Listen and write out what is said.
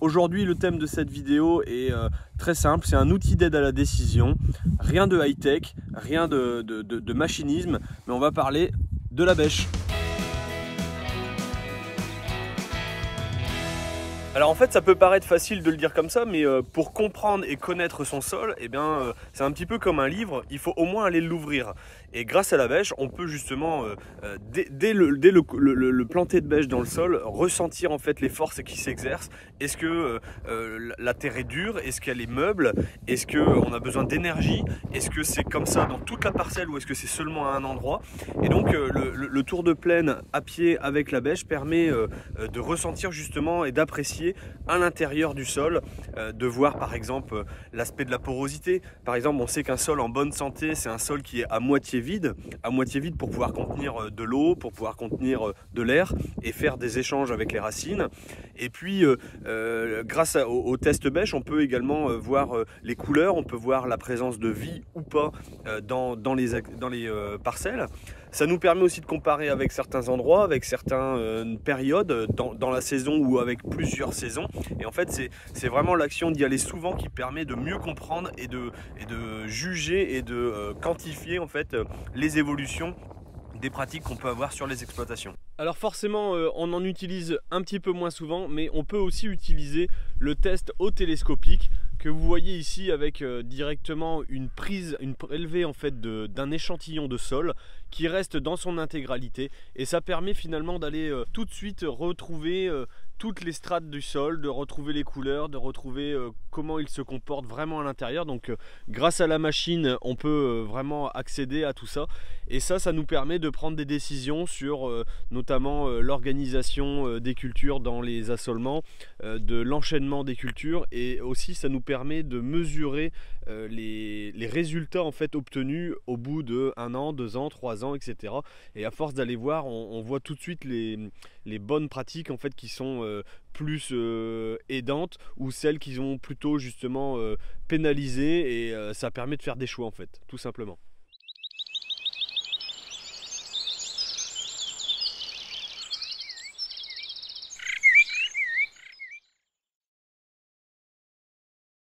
Aujourd'hui, le thème de cette vidéo est très simple, c'est un outil d'aide à la décision. Rien de high-tech, rien de machinisme, mais on va parler de la bêche. Alors en fait ça peut paraître facile de le dire comme ça, mais pour comprendre et connaître son sol, c'est un petit peu comme un livre, il faut au moins aller l'ouvrir. Et grâce à la bêche, on peut justement, dès le planter de bêche dans le sol, ressentir en fait les forces qui s'exercent. Est-ce que la terre est dure? Est-ce qu'elle est meuble? Est-ce qu'on a besoin d'énergie? Est-ce que c'est comme ça dans toute la parcelle ou est-ce que c'est seulement à un endroit? Et donc le tour de plaine à pied avec la bêche permet de ressentir justement et d'apprécier à l'intérieur du sol, de voir par exemple l'aspect de la porosité. Par exemple, on sait qu'un sol en bonne santé, c'est un sol qui est à moitié vide pour pouvoir contenir de l'eau, pour pouvoir contenir de l'air et faire des échanges avec les racines. Et puis, grâce au test bêche, on peut également voir les couleurs, on peut voir la présence de vie ou pas dans les parcelles. Ça nous permet aussi de comparer avec certains endroits, avec certaines périodes dans la saison ou avec plusieurs saisons. Et en fait, c'est vraiment l'action d'y aller souvent qui permet de mieux comprendre et de juger et de quantifier en fait les évolutions des pratiques qu'on peut avoir sur les exploitations. Alors forcément, on en utilise un petit peu moins souvent, mais on peut aussi utiliser le test au télescopique que vous voyez ici avec directement une prélevée en fait d'un échantillon de sol qui reste dans son intégralité, et ça permet finalement d'aller tout de suite retrouver toutes les strates du sol, de retrouver les couleurs, de retrouver comment il se comporte vraiment à l'intérieur. Donc grâce à la machine, on peut vraiment accéder à tout ça, et ça nous permet de prendre des décisions sur notamment l'organisation des cultures dans les assolements, de l'enchaînement des cultures, et aussi ça nous permet de mesurer les résultats en fait obtenus au bout de 1 an, 2 ans, 3 ans, etc. Et à force d'aller voir, on voit tout de suite les bonnes pratiques en fait qui sont plus aidantes, ou celles qui ont plutôt justement pénalisé, et ça permet de faire des choix en fait, tout simplement.